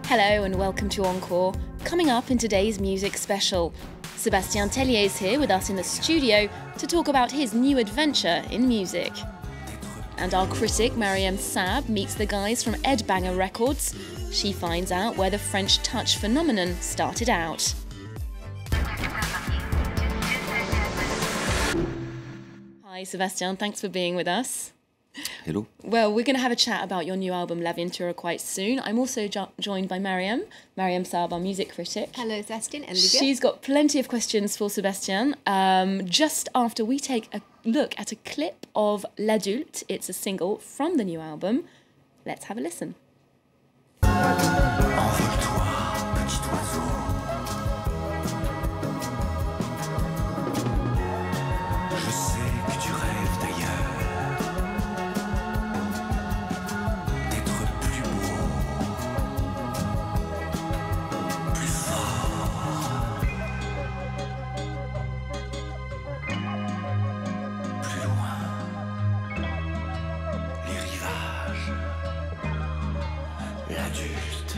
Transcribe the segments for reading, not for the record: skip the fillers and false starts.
Hello and welcome to Encore. Coming up in today's music special, Sébastien Tellier is here with us in the studio to talk about his new adventure in music. And our critic, Mariam Saab, meets the guys from Banger Records. She finds out where the French touch phenomenon started out. Hi Sébastien, thanks for being with us. Hello. Well, we're going to have a chat about your new album, L'Aventura, quite soon. I'm also joined by Mariam Saab, our music critic. Hello, Sébastien and Lydia. She's got plenty of questions for Sébastien. Just after we take a look at a clip of L'Adulte, it's a single from the new album. Let's have a listen. Envole-toi, petit oiseau. Je sais que tu rêves d'ailleurs. D'être plus beau. Plus fort. Plus loin. Les rivages. L'adulte.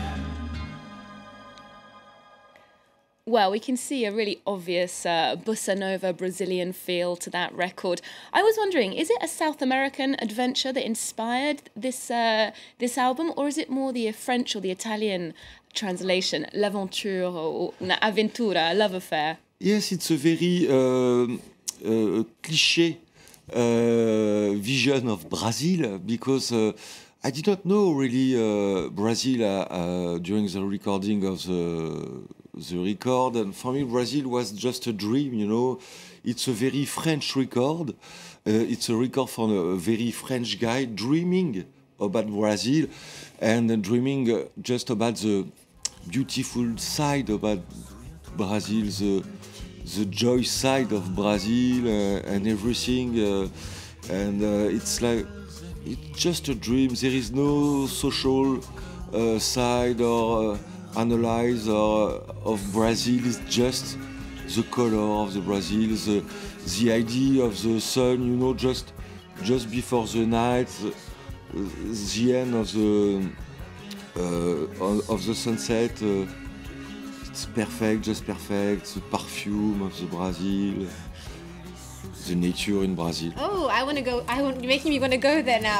Well, we can see a really obvious bossa nova Brazilian feel to that record. I was wondering, is it a South American adventure that inspired this album, or is it more the French or the Italian translation, L'Aventure or Una Aventura, love affair? Yes, it's a very cliché vision of Brazil, because I did not know really Brazil during the recording of the record, and for me Brazil was just a dream, you know. It's a very French record. It's a record from a very French guy dreaming about Brazil and dreaming just about the beautiful side about Brazil, the joy side of Brazil and everything. It's like, it's just a dream. There is no social side or analyze of Brazil. It's just the color of the Brazil, the idea of the sun, you know, just before the night, the end of the sunset. It's perfect, just perfect. The perfume of the Brazil. The nature in Brazil. Oh, you're making me want to go there now.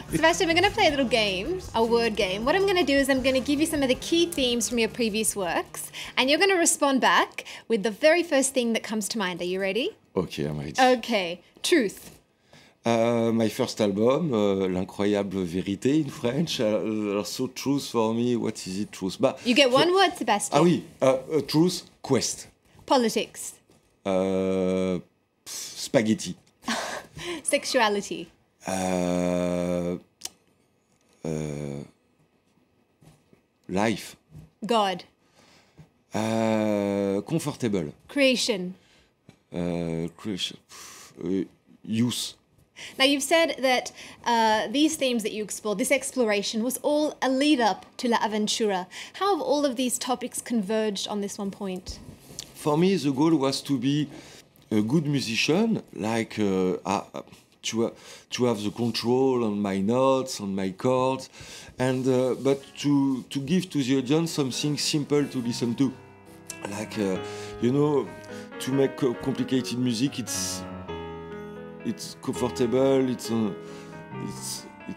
Sebastian, we're going to play a little game, a word game. What I'm going to do is I'm going to give you some of the key themes from your previous works, and you're going to respond back with the very first thing that comes to mind. Are you ready? Okay, I'm ready. Okay. Truth. My first album, L'Incroyable Vérité in French. So truth for me, what is it, truth? You get one word, Sebastian. Ah oui, truth, quest. Politics. Spaghetti. Sexuality. Life. God. Comfortable. Creation. Creation. Youth. Now, you've said that these themes that you explored, this exploration, was all a lead-up to L'Aventura. How have all of these topics converged on this one point? For me, the goal was to be a good musician, like to have the control on my notes, on my chords, and but to give to the audience something simple to listen to, like you know, to make complicated music. It's comfortable. It's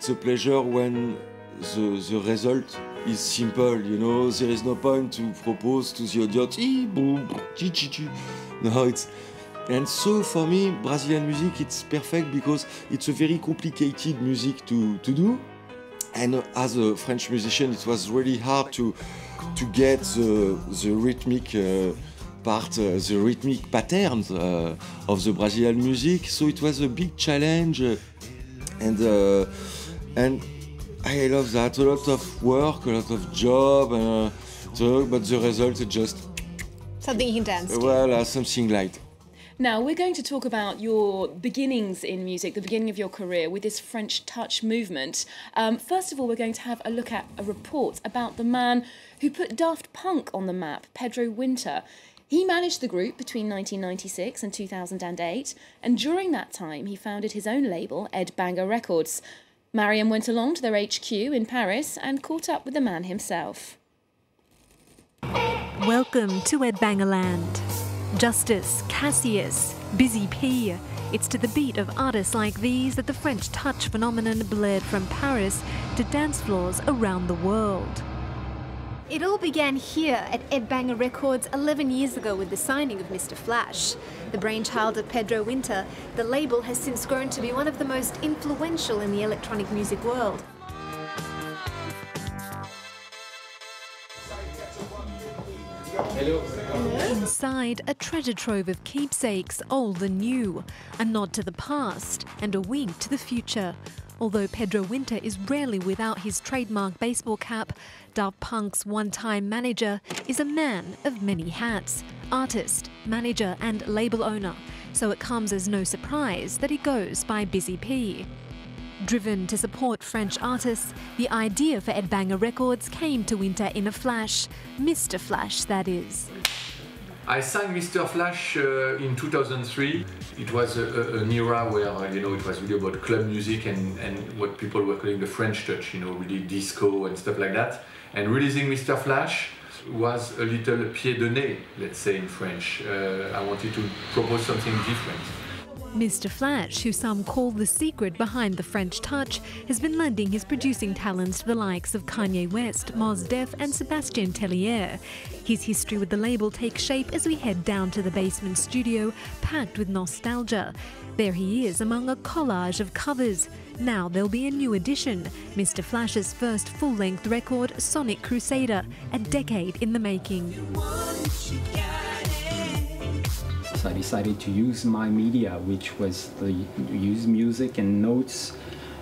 a pleasure when the result is simple. You know, there is no point to propose to the audience. No, it's. And so for me, Brazilian music, it's perfect because it's a very complicated music to do. And as a French musician, it was really hard to get the rhythmic part, the rhythmic patterns of the Brazilian music. So it was a big challenge, and I love that. A lot of work, a lot of job, but the result is just something you can dance to. Well, something light. Now, we're going to talk about your beginnings in music, the beginning of your career with this French touch movement. First of all, we're going to have a look at a report about the man who put Daft Punk on the map, Pedro Winter. He managed the group between 1996 and 2008, and during that time he founded his own label, Banger Records. Mariam went along to their HQ in Paris and caught up with the man himself. Welcome to Edbangerland. Justice, Cassius, Busy P. It's to the beat of artists like these that the French touch phenomenon bled from Paris to dance floors around the world. It all began here at Ed Banger Records 11 years ago with the signing of Mr. Flash. The brainchild of Pedro Winter, the label has since grown to be one of the most influential in the electronic music world. Hello. Inside, a treasure trove of keepsakes, old and new, a nod to the past and a wink to the future. Although Pedro Winter is rarely without his trademark baseball cap, Daft Punk's one-time manager is a man of many hats, artist, manager and label owner, so it comes as no surprise that he goes by Busy P. Driven to support French artists, the idea for Ed Banger Records came to Winter in a flash, Mr. Flash that is. I signed Mr. Flash in 2003. It was an era where, it was really about club music and what people were calling the French touch, really disco and stuff like that. And releasing Mr. Flash was a little pied de nez, let's say in French. I wanted to propose something different. Mr. Flash, who some call the secret behind the French touch, has been lending his producing talents to the likes of Kanye West, Mos Def and Sébastien Tellier. His history with the label takes shape as we head down to the basement studio, packed with nostalgia. There he is among a collage of covers. Now there'll be a new addition, Mr. Flash's first full-length record, Sonic Crusader, a decade in the making. So I decided to use my media, which was to use music and notes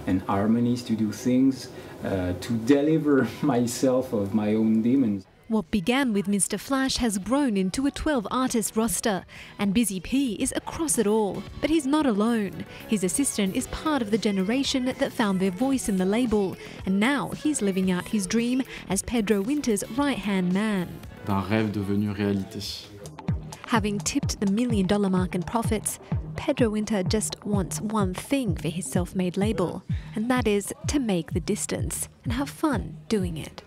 and harmonies to do things, to deliver myself of my own demons. What began with Mr. Flash has grown into a 12-artist roster, and Busy P is across it all. But he's not alone. His assistant is part of the generation that found their voice in the label, and now he's living out his dream as Pedro Winter's right-hand man. D'un rêve devenu réalité. Having tipped the $1 million mark in profits, Pedro Winter just wants one thing for his self-made label, and that is to make the distance and have fun doing it.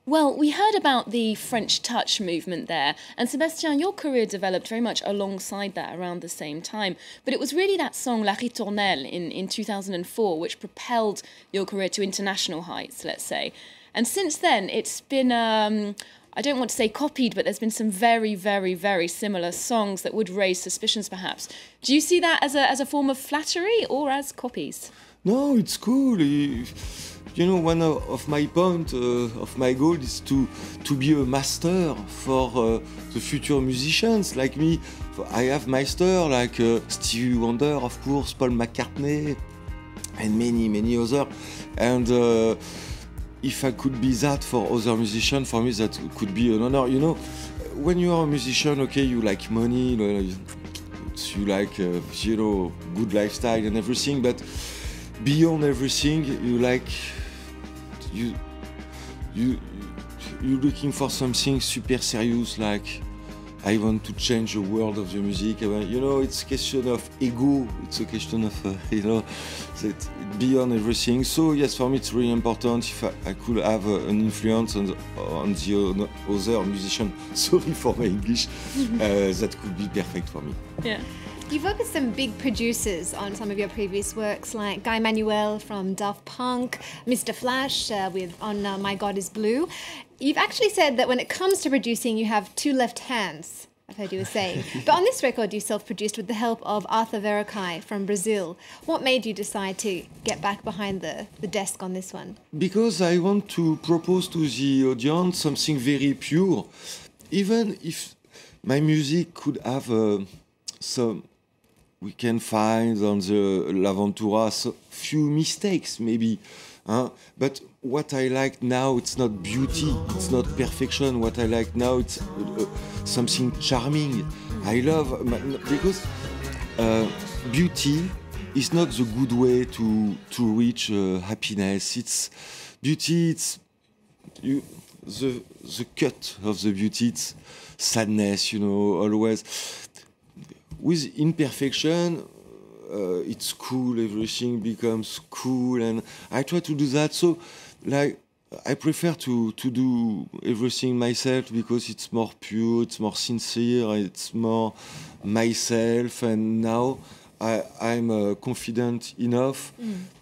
Well, we heard about the French touch movement there, and Sébastien, your career developed very much alongside that around the same time. But it was really that song La Ritournelle in 2004 which propelled your career to international heights, let's say. And since then, it's been, I don't want to say copied, but there's been some very, very, very similar songs that would raise suspicions, perhaps. Do you see that as a form of flattery or as copies? No, it's cool. One of my point of my goal is to be a master for the future musicians like me. I have master like Stevie Wonder, of course, Paul McCartney, and many others. And if I could be that for other musicians, for me that could be an honor. When you are a musician, okay, you like money, you like good lifestyle and everything, but beyond everything, you're looking for something super serious, like I want to change the world of the music. It's a question of ego. It's a question of that beyond everything. So yes, for me it's really important if I could have an influence on the other musician. Sorry for my English. That could be perfect for me. Yeah. You've worked with some big producers on some of your previous works, like Guy Manuel from Daft Punk, Mr. Flash on My God Is Blue. You've actually said that when it comes to producing, you have two left hands, I've heard you were saying. But on this record, you self-produced with the help of Arthur Verocai from Brazil. What made you decide to get back behind the desk on this one? Because I want to propose to the audience something very pure. Even if my music could have some... We can find on the L'Aventura so few mistakes, maybe. But what I like now, it's not beauty, it's not perfection. What I like now, it's something charming. I love, because beauty is not the good way to reach happiness. It's beauty, it's the cut of the beauty, it's sadness, always. With imperfection, it's cool, everything becomes cool, and I try to do that. So, like, I prefer to do everything myself because it's more pure, it's more sincere, it's more myself. And now I'm confident enough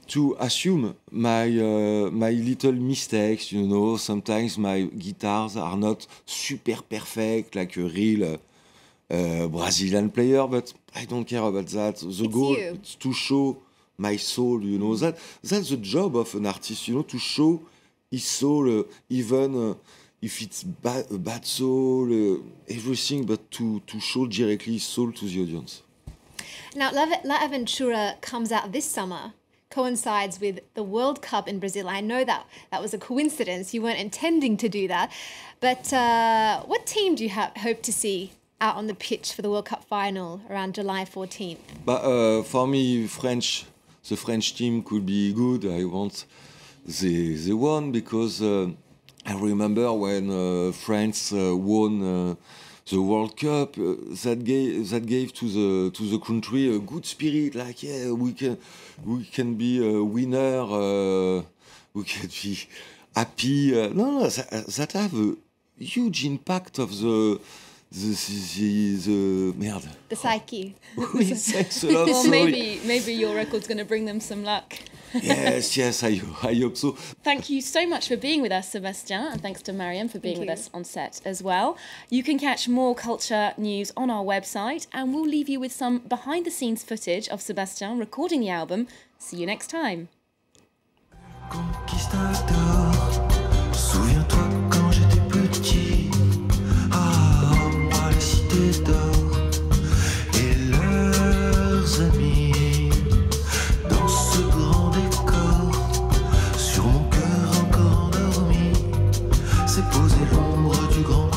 to assume my little mistakes. You know, sometimes my guitars are not super perfect like a real Brazilian player, but I don't care about that. The goal is to show my soul. You know, that's the job of an artist. You know, to show his soul, even if it's a bad soul, everything, but to show directly his soul to the audience. Now, La Aventura comes out this summer, coincides with the World Cup in Brazil. I know that was a coincidence. You weren't intending to do that. But what team do you hope to see out on the pitch for the World Cup final around July 14th? But for me, the French team could be good. I want they won because I remember when France won the World Cup. That gave to the country a good spirit. Like, yeah, we can be a winner. We can be happy. No, that have a huge impact of the merde. The psyche. Oui, thanks a lot. Well, maybe your record's going to bring them some luck. Yes, I hope so. Thank you so much for being with us, Sébastien, and thanks to Mariam for being with us on set as well. You can catch more culture news on our website, and we'll leave you with some behind-the-scenes footage of Sébastien recording the album. See you next time. Souviens-toi quand j'étais petit, moi les cités d'or et leurs amis dans ce grand décor. Sur mon cœur encore endormi, s'est posée l'ombre du grand